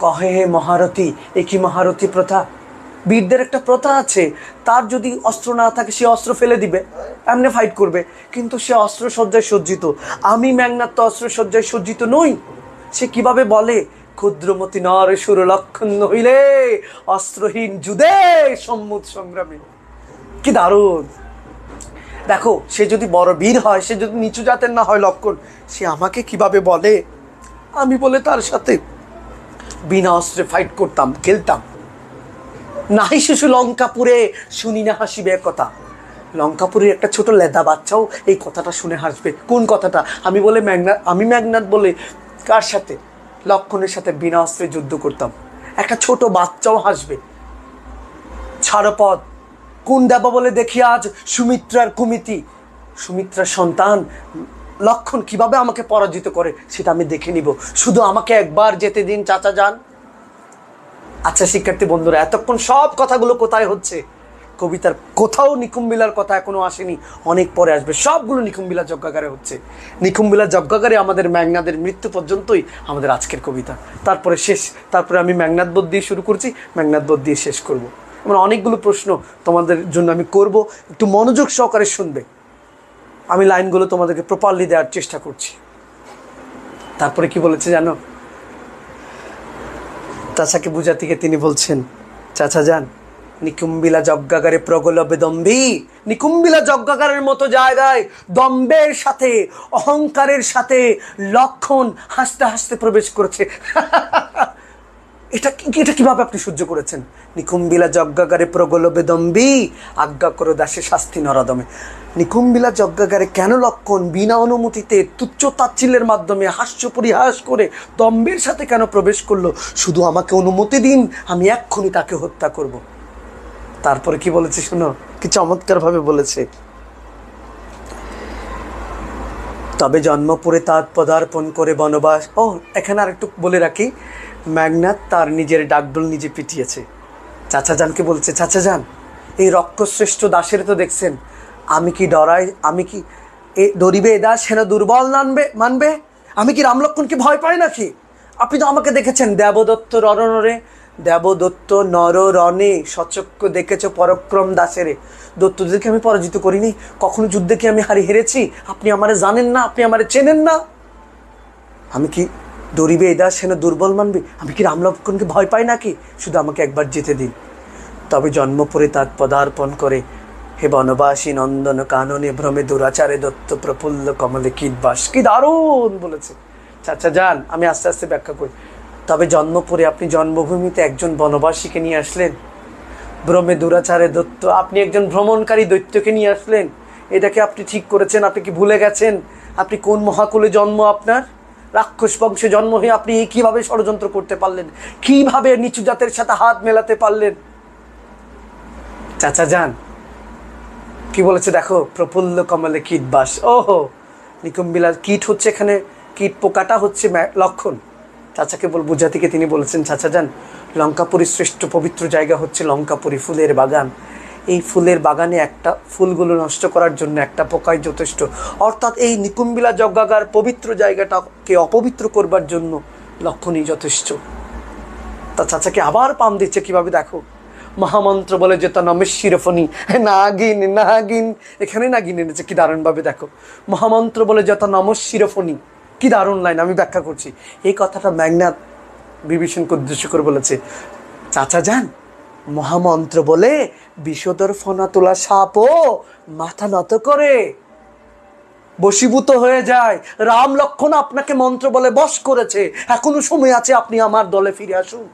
কহে হে মহারথী, এ কি মহারথী প্রথা? বীরদের একটা প্রথা আছে, তার যদি অস্ত্র না থাকে সে অস্ত্র ফেলে দিবে, এমনি ফাইট করবে, কিন্তু সে অস্ত্র সজ্জায় সজ্জিত। আমি মেঘনাথ তো অস্ত্র সজ্জায় সজ্জিত নই। সে কিভাবে বলে, ক্ষুদ্রমতি নর সুর লক্ষণ হইলে অস্ত্রহীন যুদে সম্মুখ সংগ্রামে। কি দারুণ। দেখো, সে যদি বড় বীর হয়, সে যদি নিচু জাতের না হয় লক্ষণ, সে আমাকে কিভাবে বলে, আমি বলে তার সাথে বিনা অস্ত্রে ফাইট করতাম, খেলতাম। নাহি শিশু লঙ্কাপুরে শুনি না হাসিবে কথা। লঙ্কাপুরের একটা ছোট লেদা বাচ্চাও এই কথাটা শুনে হাসবে। কোন কথাটা? আমি মেঘনাথ বলে কার সাথে? লক্ষণের সাথে বিনা অস্ত্রে যুদ্ধ করতাম, একটা ছোট বাচ্চাও হাসবে। ছাড়পদ, কোন দেবা বলে দেখি আজ সুমিত্রার কুমিতি, সুমিত্রার সন্তান লক্ষণ কিভাবে আমাকে পরাজিত করে সেটা আমি দেখে নিব, শুধু আমাকে একবার যেতে দিন চাচা যান। আচ্ছা শিক্ষার্থী বন্ধুরা, এতক্ষণ সব কথাগুলো কোথায় হচ্ছে? কবিতার কোথাও নিকুম্বিলার কথা এখনো আসেনি, অনেক পরে আসবে। সবগুলো নিকুম্বিলা যজ্ঞাগারে হচ্ছে। নিকুম্বিলা যজ্ঞাগারে আমাদের মেঘনাদের মৃত্যু পর্যন্তই আমাদের আজকের কবিতা। তারপরে শেষ, তারপরে আমি মেঘনাদ বোধ দিয়ে শুরু করছি, মেঘনাদ বোধ দিয়ে শেষ করব। আমার অনেকগুলো প্রশ্ন তোমাদের জন্য আমি করব, একটু মনোযোগ সহকারে শুনবে। আমি লাইনগুলো তোমাদেরকে প্রপারলি দেওয়ার চেষ্টা করছি। তারপরে কি বলেছে জানো? চাচাকে বুঝাতে গিয়ে তিনি বলছেন, চাচা যান, নিকুম্বিলা যজ্ঞাগারে প্রগলবে দম্ভী, নিকুম্বিলা যজ্ঞাগারের মতো জায়গায় দম্বের সাথে, অহংকারের সাথে লক্ষণ হাসতে হাসতে প্রবেশ করেছে। এটা কিভাবে আপনি সহ্য করেছেন? নিকুম্বিলা যজ্ঞাগারে প্রগলবে দম্ভী, আজ্ঞা করো দাসে শাস্তি নরদমে। নিকুম্বিলা যজ্ঞাগারে কেন লক্ষণ বিনা অনুমতিতে তুচ্ছ তাচ্ছিল্যের মাধ্যমে হাস্য পরিহাস করে দম্বের সাথে কেন প্রবেশ করলো? শুধু আমাকে অনুমতি দিন, আমি এক্ষুনি তাকে হত্যা করব। তারপরে কি বলেছে শোনো, কি চমৎকার ভাবে বলেছে। তবে জন্মপুরে তার পদার্পণ করে বনবাস। ও, এখানে আর একটু বলে রাখি, মেঘনাদ তার নিজের ডাকডোল নিজে পিটিয়েছে। চাচা জানকে বলছে, চাচা যান, এই রক্ষশ্রেষ্ঠ দাসের তো দেখছেন, আমি কি ডরাই? আমি কি ডরিবে এ দাস হেন দুর্বল মানবে? আমি কি রামলক্ষণকে ভয় পাই নাকি? আপনি তো আমাকে দেখেছেন দেবদত্ত রণরে, দেবদত্ত নর রণে সচক্ষ দেখেছ পরাক্রম দাসেরে। দত্তদেরকে আমি পরাজিত করিনি, কখনো যুদ্ধে কি আমি হেরেছি? আপনি আমারে জানেন না, আপনি আমারে চেনেন না। আমি কি ডরিবে এ দাস হেন দুর্বল মানবে? আমি কি রামলক্ষণকে ভয় পাই নাকি? শুধু আমাকে একবার যেতে দিন। তবে জন্ম পরে তার পদার্পণ করে, হে বনবাসী নন্দন কাননে ভ্রমে দুরাচারে দত্ত প্রফুল্ল কমলে কীটবাস। কি দারুণ বলেছে। চাচা যান, আমি আস্তে আস্তে ব্যাখ্যা করি। তবে জন্মপুরে আপনি জন্মভূমিতে একজন বনবাসীকে নিয়ে আসলেন, ভ্রমে দুরাচারে দৈত্য, আপনি একজন ভ্রমণকারী দৈত্যকে নিয়ে আসলেন। এটাকে আপনি ঠিক করেছেন? আপনি কি ভুলে গেছেন আপনি কোন মহাকুলে জন্ম? আপনার রাক্ষস বংশে জন্ম হয়ে আপনি কিভাবে ষড়যন্ত্র করতে পারলেন? কিভাবে নিচু জাতের সাথে হাত মেলাতে পারলেন? চাচা যান কি বলেছে দেখো, প্রফুল্ল কমলে কীট বাস। ওহো, নিকুম্বিলার কীট হচ্ছে এখানে, কীট পোকাটা হচ্ছে লক্ষণ। চাচাকে বুঝাতে গিয়ে তিনি বলেছেন, চাচা যান, লঙ্কাপুরীর শ্রেষ্ঠ পবিত্র জায়গা হচ্ছে লঙ্কাপুরী, ফুলের বাগান। এই ফুলের বাগানে একটা ফুলগুলো নষ্ট করার জন্য একটা পোকাই যথেষ্ট। অর্থাৎ এই নিকুম্বিলা যজ্ঞাগার পবিত্র জায়গাটাকে অপবিত্র করবার জন্য লক্ষণই যথেষ্ট। তা চাচাকে আবার পাম দিচ্ছে কিভাবে দেখো, মহামন্ত্র বলে যে তা নমেশ্বরফণী, নাগিন নাগিন, এখানে নাগিন এনেছে কি দারুণভাবে দেখো। মহামন্ত্র বলে যত নমঃশিরফণী, কি দারুণ লাইন, আমি ব্যাখ্যা করছি। এই কথাটা মেঘনাদ বিভীষণকে উদ্দেশ্য করে বলেছে, চাচা যান, মহামন্ত্র বলে বিষধর ফনা তোলা সাপও মাথা নত করে বশীভূত হয়ে যায়। রাম লক্ষ্মণ আপনাকে মন্ত্র বলে বশ করেছে, এখনো সময় আছে, আপনি আমার দলে ফিরে আসুন।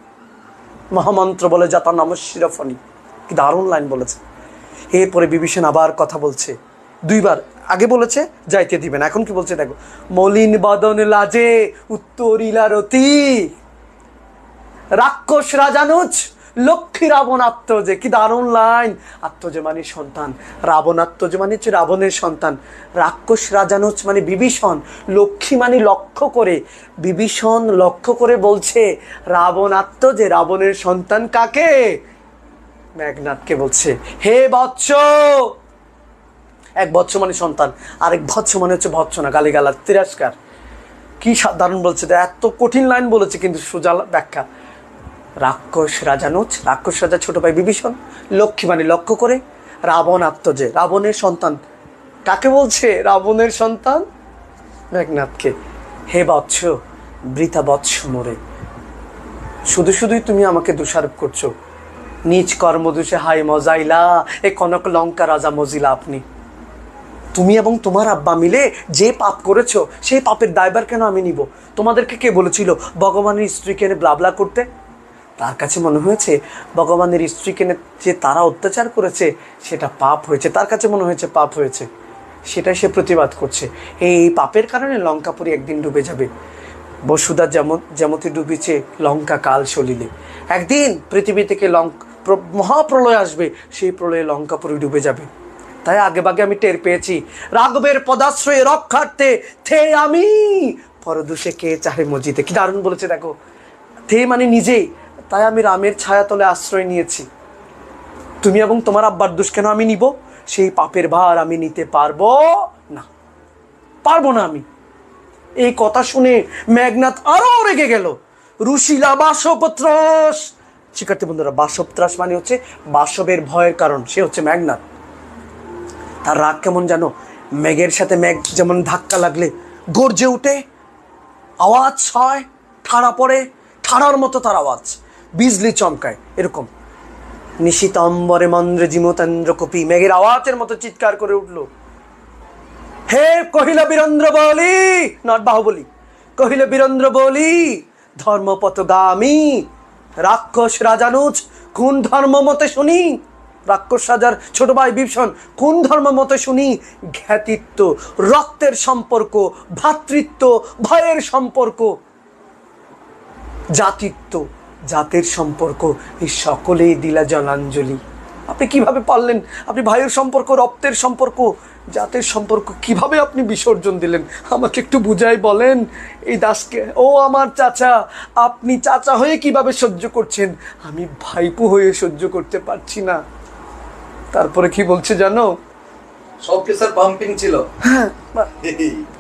মহামন্ত্র বলে যাতা নমঃশিরফণী, কি দারুণ লাইন বলেছে। এরপরে বিভীষণ আবার কথা বলছে, দুইবার। আগে বলেছে যাইতে দিবেন, এখন কি বলছে দেখো, মলিন বদন লাজে উত্তরিলা রতি, রাক্ষস রাজানুজ লক্ষ্মী রাবণ আত্মজে, কি দারুণ লাইন। আত্মজে মানে সন্তান, রাবণ আত্মজে মানে হচ্ছে রাবণের সন্তান, রাক্ষস রাজানুজ মানে বিভীষণ, লক্ষ্মী মানে লক্ষ্য করে, বিভীষণ লক্ষ্য করে বলছে রাবণ আত্মজে, রাবণের সন্তান কাকে? মেঘনাদকে বলছে, হে বৎস, এক বৎস মানে সন্তান, আরেক বৎস মানে হচ্ছে ভৎসনা, গালিগালাজ, তিরস্কার। কি সাধারণ বলছে, এত কঠিন লাইন বলেছে কিন্তু সোজা ব্যাখ্যা। রাক্ষস রাজানুজ, রাক্ষস রাজা ছোট ভাই বিভীষণ, লক্ষ্মী মানে লক্ষ্য করে, রাবণ আত্মজে, রাবণের সন্তান। কাকে বলছে? রাবণের সন্তান মেঘনাদকে। হে বৎস, বৃথা বৎস মোরে, শুধু শুধুই তুমি আমাকে দোষারোপ করছো, নিজ কর্মদোষে হাই মজাইলা, এ কনক লঙ্কা রাজা মজিলা। আপনি, তুমি এবং তোমার আব্বা মিলে যে পাপ করেছো, সেই পাপের দায়ভার কেন আমি নিব? তোমাদেরকে কে বলেছিল ভগবানের স্ত্রীকে এনে ব্লাবলা করতে? তার কাছে মনে হয়েছে ভগবানের স্ত্রীকে এনে যে তারা অত্যাচার করেছে সেটা পাপ হয়েছে, তার কাছে মনে হয়েছে পাপ হয়েছে, সেটাই সে প্রতিবাদ করছে। এই পাপের কারণে লঙ্কাপুরী একদিন ডুবে যাবে। বসুধা যেমতে ডুবেছে লঙ্কা কাল সলিলে, একদিন পৃথিবী থেকে মহাপ্রলয় আসবে, সেই প্রলয়ে লঙ্কাপুরী ডুবে যাবে। তাই আগে ভাগে আমি টের পেয়েছি, রাঘবের পদাশ্রয়ে রক্ষার্থে থে আমি পরদুষে কে চাহে মজিতে। কি দারুণ বলেছে দেখো, থে মানে নিজেই, তাই আমি রামের ছায়াতলে আশ্রয় নিয়েছি। তুমি এবং তোমার আব্বার দোষ কেন আমি নিব? সেই পাপের ভার আমি নিতে পারবো না, পারবো না আমি। এই কথা শুনে মেঘনাদ আরো রেগে গেল। রুশিলা বাসবত্রাস, শিক্ষার্থী বন্ধুরা, বাসবত্রাস মানে হচ্ছে বাসবের ভয়ের কারণ, সে হচ্ছে মেঘনাদ। তার রাগ কেমন জানো, মেঘের সাথে মেঘ যেমন ধাক্কা লাগলে গর্জে উঠে, আওয়াজ হয়, ঠাড়া পড়ে, ঠাড়ার মতো তার আওয়াজ, বিজলি চমকায়, এরকম। নিশিতম্বরে মন্দ্রে জিমতেন্দ্র কপি, মেঘের আওয়াজের মতো চিৎকার করে উঠল, হে কহিল বীরেন্দ্র বলি, নট বাহুবলি, কহিল বীরেন্দ্র বলি, ধর্মপথগামী রাক্ষস রাজানুজ, কোন ধর্ম মতে শুনি? রাক্ষস রাজার ছোট ভাই বিভীষণ, কোন ধর্ম মতে শুনি? জ্ঞাতিত্ব, রক্তের সম্পর্ক, ভ্রাতৃত্ব, ভয়ের সম্পর্ক, জাতিত্ব, জাতের সম্পর্ক, এই সকলেই দিলা জলাঞ্জলি। আপনি কিভাবে পারলেন? আপনি ভাইয়ের সম্পর্ক, রক্তের সম্পর্ক, জাতের সম্পর্ক কিভাবে আপনি বিসর্জন দিলেন? আমাকে একটু বুঝাই বলেন এই দাসকে। ও আমার চাচা, আপনি চাচা হয়ে কিভাবে সহ্য করছেন? আমি ভাইপো হয়ে সহ্য করতে পারছি না। তারপরে কি বলছে জানো? সব কিছুর পাম্পিং ছিল। হ্যাঁ,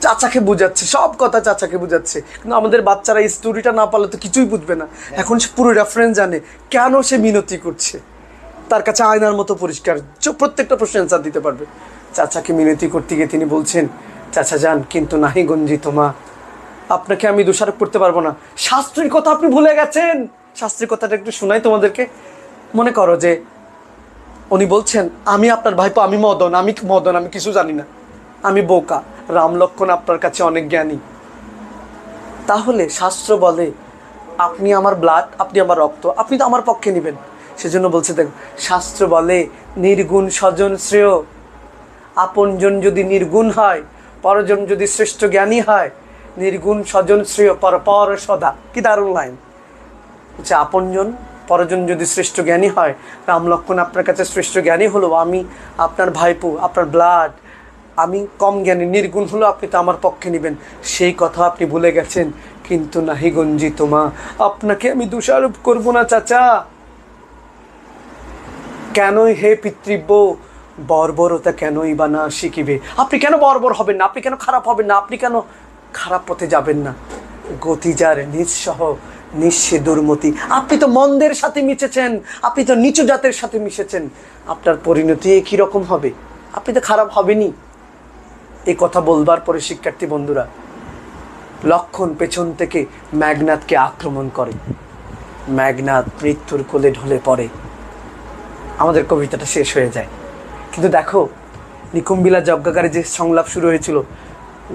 চাচাকে বুঝাচ্ছে, সব কথা চাচাকে বুঝাচ্ছে। কিন্তু আমাদের বাচ্চারা এই স্টোরিটা না পারলে তো কিছুই বুঝবে না। এখন সে পুরো রেফারেন্স জানে কেন সে মিনতি করছে, তার কাছে আয়নার মতো পরিষ্কার, প্রত্যেকটা প্রশ্নের অ্যান্সার দিতে পারবে। চাচাকে মিনতি করতে গিয়ে তিনি বলছেন, চাচা যান, কিন্তু নাহি গঞ্জিত মা, আপনাকে আমি দোষারোপ করতে পারবো না। শাস্ত্রীর কথা আপনি ভুলে গেছেন। শাস্ত্রীর কথাটা একটু শোনাই তোমাদেরকে। মনে করো যে উনি বলছেন, আমি আপনার ভাইপো, আমি মদন, আমি কিছু জানি না, আমি বোকা, রাম লক্ষ্মণ আপনার কাছে অনেক জ্ঞানী। তাহলে শাস্ত্র বলে আপনি আমার ব্লাড, আপনি আমার রক্ত, আপনি তো আমার পক্ষে নেবেন। সেজন্য বলছে দেখো, শাস্ত্র বলে নির্গুণ স্বজন শ্রেয়। আপনজন যদি নির্গুণ হয়, পরজন যদি শ্রেষ্ঠ জ্ঞানী হয়, নির্গুণ স্বজন শ্রেয় পর পর সদা। কি দারুণ লাইন! হচ্ছে আপনজন পরজন যদি শ্রেষ্ঠ জ্ঞানী হয়, রাম লক্ষ্মণ আপনার কাছে শ্রেষ্ঠ জ্ঞানী হলো, আমি আপনার ভাইপো, আপনার ব্লাড, আমি কম জ্ঞানী, নির্গুণ হলো, আপনি তো আমার পক্ষে নেবেন। সেই কথা আপনি ভুলে গেছেন। কিন্তু নাহি গঞ্জিত মা, আপনাকে আমি দোষারোপ করবো না চাচা। কেনই হে পিতৃব্য বর্বরতা কেনই বা না শিখিবে? আপনি কেন বর্বর হবেন না? আপনি কেন খারাপ হবেন না? আপনি কেন খারাপ পথে যাবেন না? গতি যার নিঃসহ নিঃস্বে দুর্মতি। আপনি তো মন্দের সাথে মিশেছেন, আপনি তো নিচু জাতের সাথে মিশেছেন, আপনার পরিণতি কীরকম হবে? আপনি তো খারাপ হবেনই। এই কথা বলবার পরে শিক্ষার্থী বন্ধুরা, লক্ষণ পেছন থেকে মেঘনাদকে আক্রমণ করে। মেঘনাদ মৃত্যুর কোলে ঢলে পড়ে। আমাদের কবিতাটা শেষ হয়ে যায়। কিন্তু দেখো, নিকুম্বিলা যজ্ঞাকারে যে সংলাপ শুরু হয়েছিল,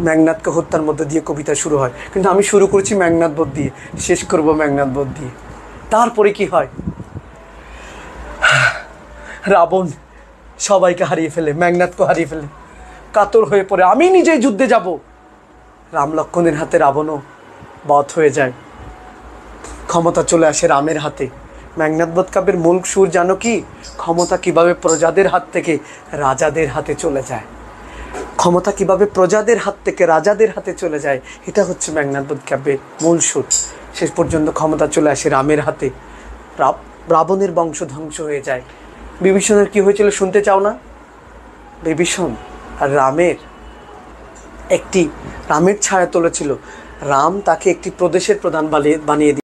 মেঘনাদকে হত্যার মধ্যে দিয়ে কবিতা শুরু হয়। কিন্তু আমি শুরু করেছি মেঘনাদ বধ দিয়ে, শেষ করব মেঘনাদ বধ দিয়ে। তারপরে কি হয়? রাবণ সবাইকে হারিয়ে ফেলে, মেঘনাদকে হারিয়ে ফেলে, কাতর হয়ে পড়ে, আমি নিজেই যুদ্ধে যাব। রাম লক্ষ্মণের হাতে রাবণও বধ হয়ে যায়। ক্ষমতা চলে আসে রামের হাতে। মেঘনাদ বধ কাব্যের মূল সুর জানো কি? ক্ষমতা কিভাবে প্রজাদের হাত থেকে রাজাদের হাতে চলে যায়, ক্ষমতা কিভাবে প্রজাদের হাত থেকে রাজাদের হাতে চলে যায়, এটা হচ্ছে মেঘনাদ বধ কাব্যের মূল সুর। শেষ পর্যন্ত ক্ষমতা চলে আসে রামের হাতে, রাবণের বংশ ধ্বংস হয়ে যায়। বিভীষণের কি হয়েছিল শুনতে চাও না? বিভীষণ আর রামের ছায়া তুলেছিল। রাম তাকে একটি প্রদেশের প্রধান বানিয়ে